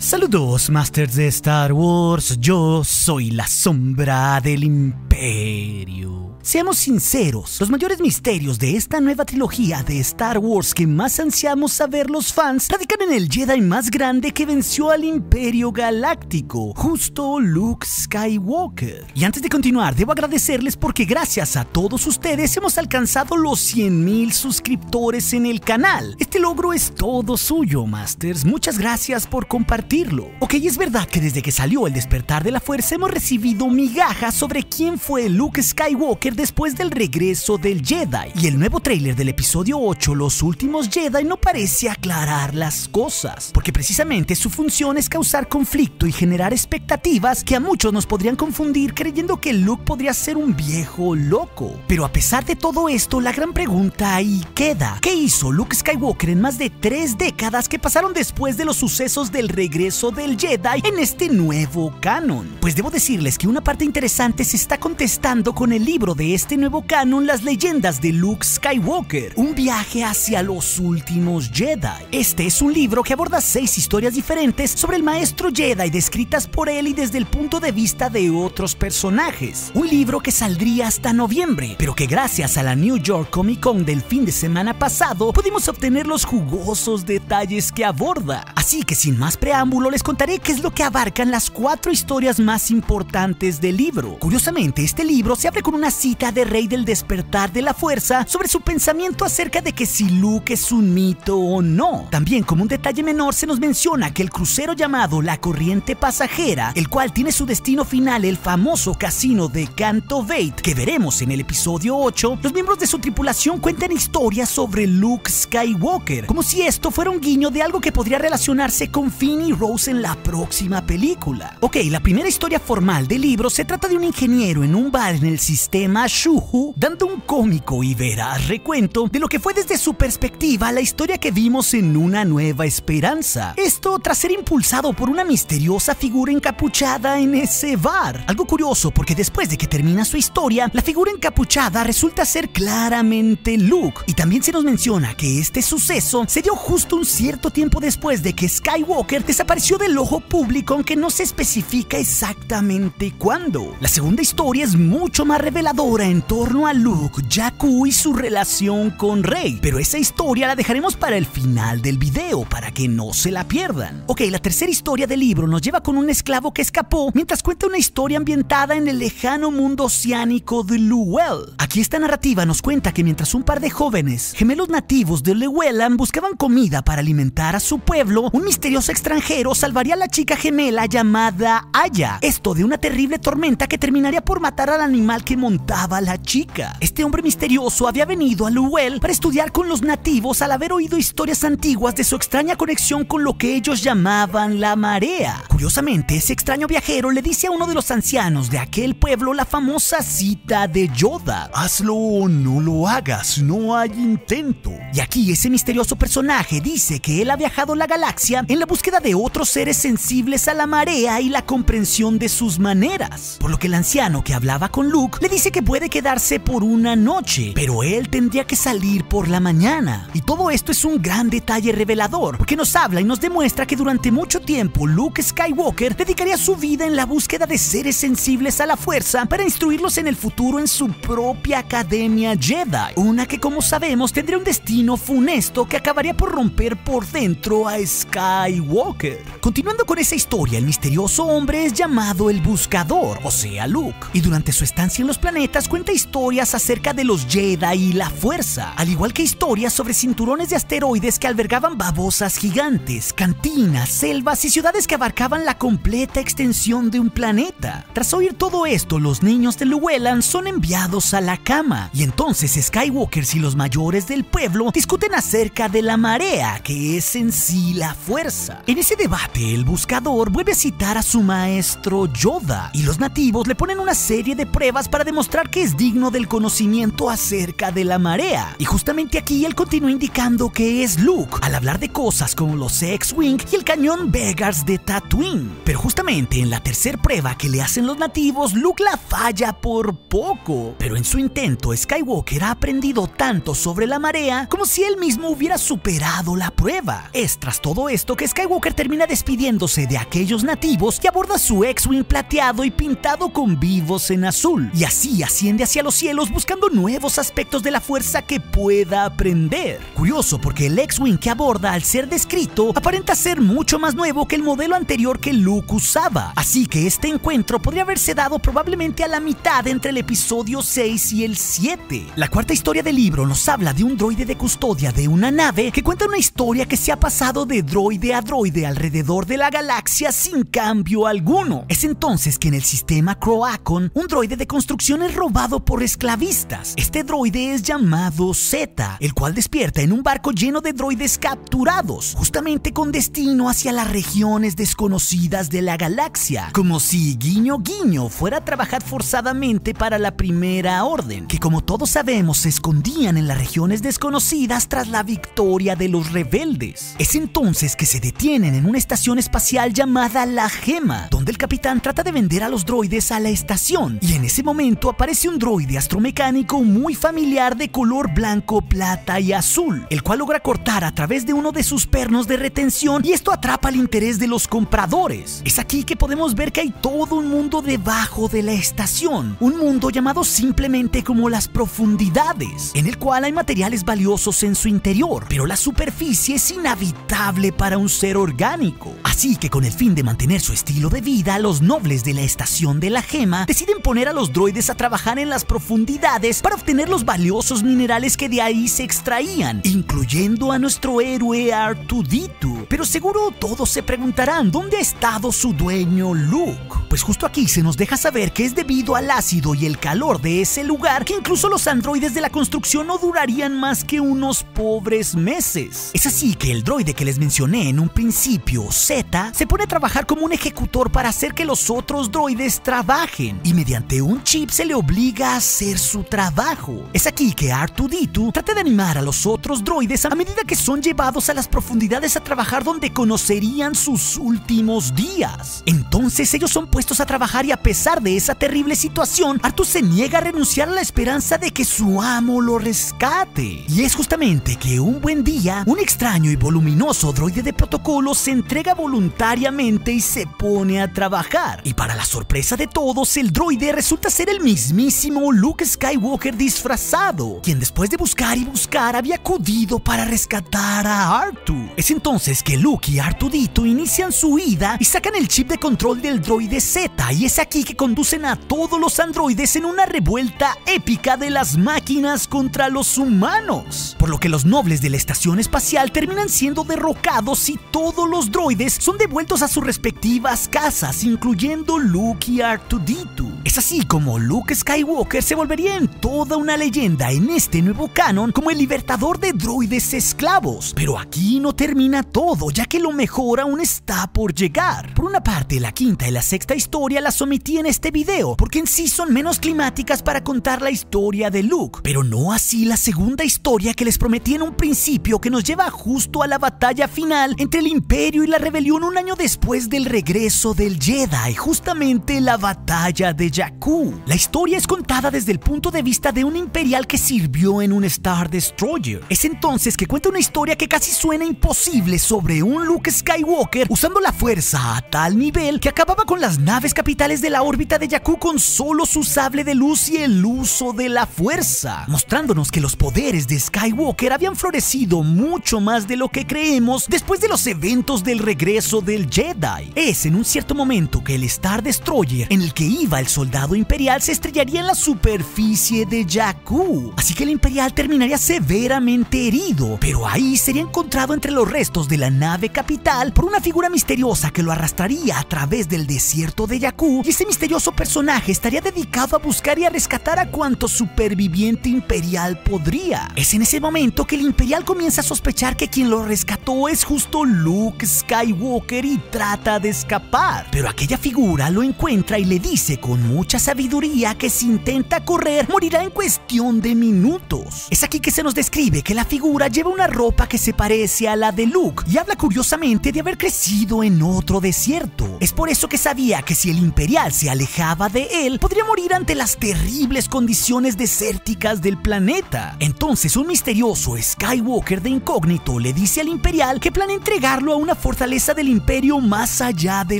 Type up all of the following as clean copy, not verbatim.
Saludos, Masters de Star Wars, yo soy la sombra del Imperio. Seamos sinceros, los mayores misterios de esta nueva trilogía de Star Wars que más ansiamos saber los fans radican en el Jedi más grande que venció al Imperio Galáctico, justo Luke Skywalker. Y antes de continuar, debo agradecerles porque gracias a todos ustedes hemos alcanzado los 100,000 suscriptores en el canal. Este logro es todo suyo, Masters. Muchas gracias por compartirlo. Ok, es verdad que desde que salió El Despertar de la Fuerza hemos recibido migajas sobre quién fue Luke Skywalker después del regreso del Jedi, y el nuevo tráiler del episodio 8, Los Últimos Jedi, no parece aclarar las cosas, porque precisamente su función es causar conflicto y generar expectativas que a muchos nos podrían confundir creyendo que Luke podría ser un viejo loco. Pero a pesar de todo esto, la gran pregunta ahí queda: ¿qué hizo Luke Skywalker en más de 3 décadas que pasaron después de los sucesos del regreso del Jedi en este nuevo canon? Pues debo decirles que una parte interesante se está contestando con el libro de este nuevo canon, Las Leyendas de Luke Skywalker, un viaje hacia los últimos Jedi. Este es un libro que aborda 6 historias diferentes sobre el maestro Jedi descritas por él y desde el punto de vista de otros personajes. Un libro que saldría hasta noviembre, pero que gracias a la New York Comic Con del fin de semana pasado pudimos obtener los jugosos detalles que aborda. Así que sin más preámbulo les contaré qué es lo que abarcan las 4 historias más importantes del libro. Curiosamente, este libro se abre con una cita de Rey del Despertar de la Fuerza sobre su pensamiento acerca de que si Luke es un mito o no. También, como un detalle menor, se nos menciona que el crucero llamado La Corriente Pasajera, el cual tiene su destino final el famoso casino de Canto Bight, que veremos en el episodio 8, los miembros de su tripulación cuentan historias sobre Luke Skywalker, como si esto fuera un guiño de algo que podría relacionarse con Finn y Rose en la próxima película. Ok, la primera historia formal del libro se trata de un ingeniero en un bar en el sistema Shuhu dando un cómico y veraz recuento de lo que fue desde su perspectiva la historia que vimos en Una Nueva Esperanza. Esto tras ser impulsado por una misteriosa figura encapuchada en ese bar. Algo curioso porque después de que termina su historia, la figura encapuchada resulta ser claramente Luke, y también se nos menciona que este suceso se dio justo un cierto tiempo después de que Skywalker desapareció del ojo público, aunque no se especifica exactamente cuándo. La segunda historia es mucho más reveladora en torno a Luke, Jakku y su relación con Rey, pero esa historia la dejaremos para el final del video, para que no se la pierdan. Ok, la tercera historia del libro nos lleva con un esclavo que escapó mientras cuenta una historia ambientada en el lejano mundo oceánico de Llewellyn. Aquí esta narrativa nos cuenta que mientras un par de jóvenes gemelos nativos de Llewellyn buscaban comida para alimentar a su pueblo, un misterioso extranjero salvaría a la chica gemela llamada Aya, esto de una terrible tormenta que terminaría por matar al animal que montaba la chica. Este hombre misterioso había venido a Llewellyn para estudiar con los nativos al haber oído historias antiguas de su extraña conexión con lo que ellos llamaban la marea. Curiosamente, ese extraño viajero le dice a uno de los ancianos de aquel pueblo la famosa cita de Yoda: hazlo o no lo hagas, no hay intento. Y aquí ese misterioso personaje dice que él ha viajado la galaxia en la búsqueda de otros seres sensibles a la marea y la comprensión de sus maneras, por lo que el anciano que hablaba con Luke le dice que puede quedarse por una noche, pero él tendría que salir por la mañana. Y todo esto es un gran detalle revelador, porque nos habla y nos demuestra que durante mucho tiempo Luke Skywalker dedicaría su vida en la búsqueda de seres sensibles a la fuerza para instruirlos en el futuro en su propia academia Jedi, una que, como sabemos, tendría un destino funesto que acabaría por romper por dentro a Skywalker. Continuando con esa historia, el misterioso hombre es llamado el Buscador, o sea, Luke, y durante su estancia en los planetas cuenta historias acerca de los Jedi y la fuerza, al igual que historias sobre cinturones de asteroides que albergaban babosas gigantes, cantinas, selvas y ciudades que abarcaban la completa extensión de un planeta. Tras oír todo esto, los niños de Llewellyn son enviados a la cama, y entonces Skywalkers y los mayores del pueblo discuten acerca de la marea, que es en sí la fuerza. En ese debate, el Buscador vuelve a citar a su maestro Yoda, y los nativos le ponen una serie de pruebas para demostrar que es digno del conocimiento acerca de la marea. Y justamente aquí él continúa indicando que es Luke, al hablar de cosas como los X-Wing y el cañón Vegars de Tatooine. Pero justamente en la tercera prueba que le hacen los nativos, Luke la falla por poco. Pero en su intento, Skywalker ha aprendido tanto sobre la marea como si él mismo hubiera superado la prueba. Es tras todo esto que Skywalker termina termina despidiéndose de aquellos nativos y aborda su X-Wing plateado y pintado con vivos en azul. Y así asciende hacia los cielos buscando nuevos aspectos de la fuerza que pueda aprender. Curioso porque el X-Wing que aborda, al ser descrito, aparenta ser mucho más nuevo que el modelo anterior que Luke usaba. Así que este encuentro podría haberse dado probablemente a la mitad entre el episodio 6 y el 7. La cuarta historia del libro nos habla de un droide de custodia de una nave que cuenta una historia que se ha pasado de droide a droide alrededor de la galaxia sin cambio alguno. Es entonces que en el sistema Croacon, un droide de construcción es robado por esclavistas. Este droide es llamado Z, el cual despierta en un barco lleno de droides capturados, justamente con destino hacia las regiones desconocidas de la galaxia, como si guiño guiño fuera a trabajar forzadamente para la Primera Orden, que como todos sabemos se escondían en las regiones desconocidas tras la victoria de los rebeldes. Es entonces que se detienen en una estación espacial llamada La Gema, donde el capitán trata de vender a los droides a la estación, y en ese momento aparece un droide astromecánico muy familiar de color blanco, plata y azul, el cual logra cortar a través de uno de sus pernos de retención y esto atrapa el interés de los compradores. Es aquí que podemos ver que hay todo un mundo debajo de la estación, un mundo llamado simplemente como las profundidades, en el cual hay materiales valiosos en su interior, pero la superficie es inhabitable para un ser orgánico. Así que con el fin de mantener su estilo de vida, los nobles de la estación de La Gema deciden poner a los droides a trabajar en las profundidades para obtener los valiosos minerales que de ahí se extraían, incluyendo a nuestro héroe R2-D2. Pero seguro todos se preguntarán ¿dónde ha estado su dueño Luke? Pues justo aquí se nos deja saber que es debido al ácido y el calor de ese lugar que incluso los androides de la construcción no durarían más que unos pobres meses. Es así que el droide que les mencioné en un principio, Z, se pone a trabajar como un ejecutor para hacer que los otros droides trabajen, y mediante un chip se le obliga a hacer su trabajo. Es aquí que R2-D2 trata de animar a los otros droides a medida que son llevados a las profundidades a trabajar donde conocerían sus últimos días. Entonces ellos son puestos a trabajar y a pesar de esa terrible situación, R2 se niega a renunciar a la esperanza de que su amo lo rescate. Y es justamente que un buen día, un extraño y voluminoso droide de protocolo se entrega voluntariamente y se pone a trabajar. Y para la sorpresa de todos, el droide resulta ser el mismísimo Luke Skywalker disfrazado, quien después de buscar y buscar había acudido para rescatar a R2. Es entonces que Luke y R2-D2 inician su huida y sacan el chip de control del droide Z, y es aquí que conducen a todos los androides en una revuelta épica de las máquinas contra los humanos, por lo que los nobles de la estación espacial terminan siendo derrocados y todos los droides son devueltos a sus respectivas casas, incluyendo Luke y R2-D2. Es así como Luke Skywalker se volvería en toda una leyenda en este nuevo canon como el libertador de droides esclavos. Pero aquí no termina todo, ya que lo mejor aún está por llegar. Por una parte, la quinta y la sexta historia las omití en este video, porque en sí son menos climáticas para contar la historia de Luke, pero no así la segunda historia que les prometí en un principio, que nos lleva justo a la batalla final entre el Imperio y la Rebelión un año después del regreso del Jedi, justamente la batalla de Jakku. La historia es contada desde el punto de vista de un imperial que sirvió en un Star Destroyer. Es entonces que cuenta una historia que casi suena imposible sobre un Luke Skywalker usando la fuerza a tal nivel que acababa con las naves capitales de la órbita de Jakku con solo su sable de luz y el uso de la fuerza, mostrándonos que los poderes de Skywalker habían florecido mucho más de lo que creemos después de los eventos del regreso del Jedi. Es en un cierto momento que el Star Destroyer en el que iba el soldado imperial se estrellaría en la superficie de Jakku, así que el imperial terminaría severamente herido, pero ahí sería encontrado entre los restos de la nave capital por una figura misteriosa que lo arrastraría a través del desierto de Jakku, y ese misterioso personaje estaría dedicado a buscar y a rescatar a cuanto superviviente imperial podría. Es en ese momento que el imperial comienza a sospechar que quien lo rescató es justo Luke Skywalker y trata de escapar, pero aquella figura lo encuentra y le dice con mucha sabiduría que si intenta correr morirá en cuestión de minutos. Es aquí que se nos describe que la figura lleva una ropa que se parece a la de Luke y habla curiosamente de haber crecido en otro desierto. Es por eso que sabía que si el imperial se alejaba de él podría morir ante las terribles condiciones desérticas del planeta. Entonces un misterioso Skywalker de incógnito le dice al imperial que planea entregarlo a una fortaleza del Imperio más allá de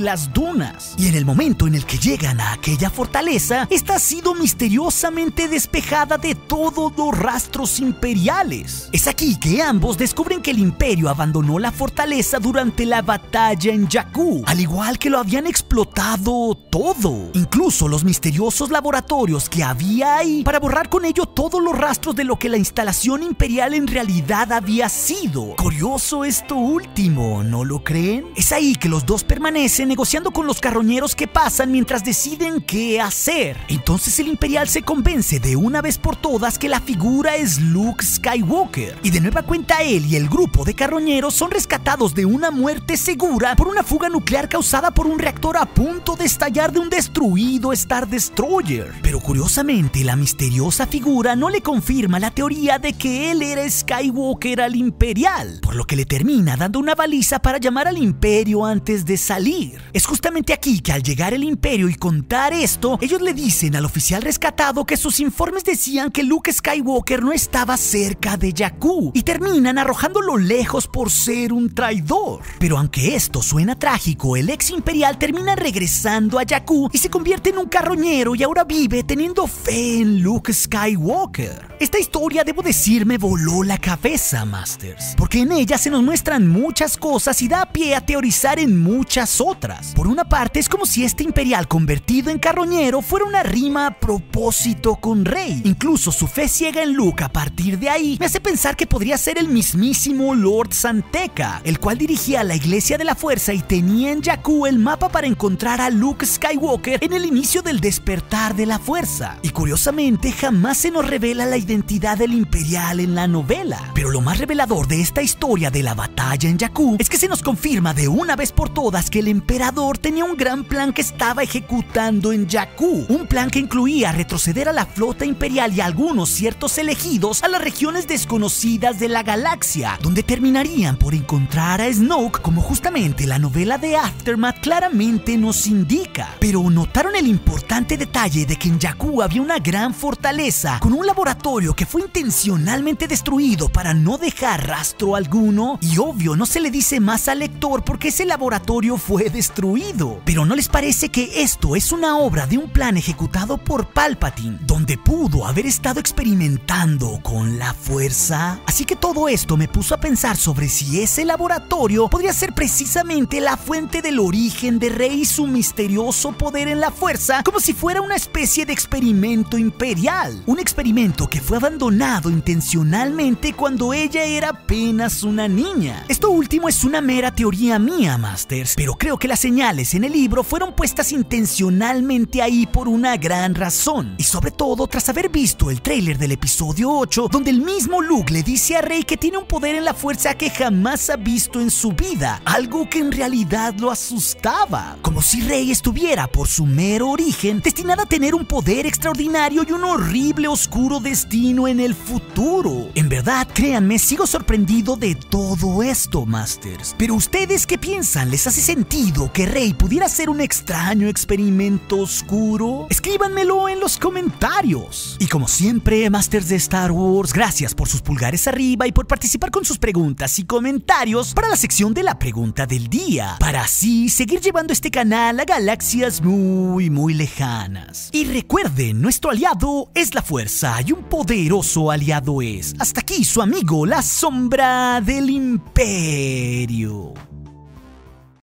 las dunas. Y en el momento en el que llegan a aquella fortaleza, esta ha sido misteriosamente despejada de todos los rastros imperiales. Es aquí que ambos descubren que el Imperio abandonó la fortaleza durante la batalla en Jakku, al igual que lo habían explotado todo, incluso los misteriosos laboratorios que había ahí, para borrar con ello todos los rastros de lo que la instalación imperial en realidad había sido. Curioso esto último, ¿no lo creen? Es ahí que los dos permanecen negociando con los carroñeros que pasan mientras deciden qué hacer. Entonces el imperial se convence de una vez por todas que la figura es Luke Skywalker, y de nueva cuenta él y el grupo de carroñeros son rescatados de una muerte segura por una fuga nuclear causada por un reactor a punto de estallar de un destruido Star Destroyer. Pero curiosamente la misteriosa figura no le confirma la teoría de que él era Skywalker al imperial, por lo que le termina dando una baliza para llamar al imperio antes de salir. Es justamente aquí que al llegar el imperio y contar esto, ellos le dicen al oficial rescatado que sus informes decían que Luke Skywalker no estaba cerca de Jakku y terminan arrojándolo lejos por ser un traidor. Pero aunque esto suena trágico, el ex imperial termina regresando a Jakku y se convierte en un carroñero y ahora vive teniendo fe en Luke Skywalker. Esta historia, debo decir, me voló la cabeza, Masters, porque en ella se nos muestran muchas cosas y da pie a teorizar en muchas otras. Por una parte, es como si este imperial convertido en carroñero fuera una rima a propósito con Rey. Incluso su fe ciega en Luke a partir de ahí me hace pensar que podría ser el mismísimo Lord Santeca, el cual dirigía la Iglesia de la Fuerza y tenía en Jakku el mapa para encontrar a Luke Skywalker en el inicio del despertar de la Fuerza. Y curiosamente jamás se nos revela la identidad del imperial en la novela. Pero lo más revelador de esta historia de la batalla en Jakku es que se nos confirma de una vez por todas que el emperador tenía un gran plan que estaba ejecutando en Jakku, un plan que incluía retroceder a la flota imperial y a algunos ciertos elegidos a las regiones desconocidas de la galaxia, donde terminarían por encontrar a Snoke, como justamente la novela de Aftermath claramente nos indica. Pero ¿notaron el importante detalle de que en Jakku había una gran fortaleza con un laboratorio que fue intencionalmente destruido para no dejar rastro alguno? Y obvio, no se le dice más al lector porque ese laboratorio fue destruido. Pero ¿no les parece que esto es una obra de un plan ejecutado por Palpatine, donde pudo haber estado experimentando con la fuerza? Así que todo esto me puso a pensar sobre si ese laboratorio podría ser precisamente la fuente del origen de Rey y su misterioso poder en la fuerza, como si fuera una especie de experimento imperial. Un experimento que fue abandonado intencionalmente cuando ella era apenas una niña. Esto último es una mera teoría mía, Masters, pero creo que las señales en el libro fueron puestas intencionalmente ahí por una gran razón. Y sobre todo tras haber visto el tráiler del episodio 8, donde el mismo Luke le dice a Rey que tiene un poder en la fuerza que jamás ha visto en su vida, algo que en realidad lo asustaba. Como si Rey estuviera, por su mero origen, destinada a tener un poder extraordinario y un horrible oscuro destino en el futuro. En verdad, créanme, sigo sorprendido de todo esto, Masters. Pero ¿ustedes qué piensan? ¿Les hace sentido que Rey pudiera ser un extraño experimento oscuro? Escríbanmelo en los comentarios. Y como siempre, Masters de Star Wars, gracias por sus pulgares arriba y por participar con sus preguntas y comentarios para la sección de la pregunta del día, para así seguir llevando este canal a galaxias muy lejanas. Y recuerden, nuestro aliado es la fuerza y un poderoso aliado es. Hasta aquí su amigo, la sombra del Imperio.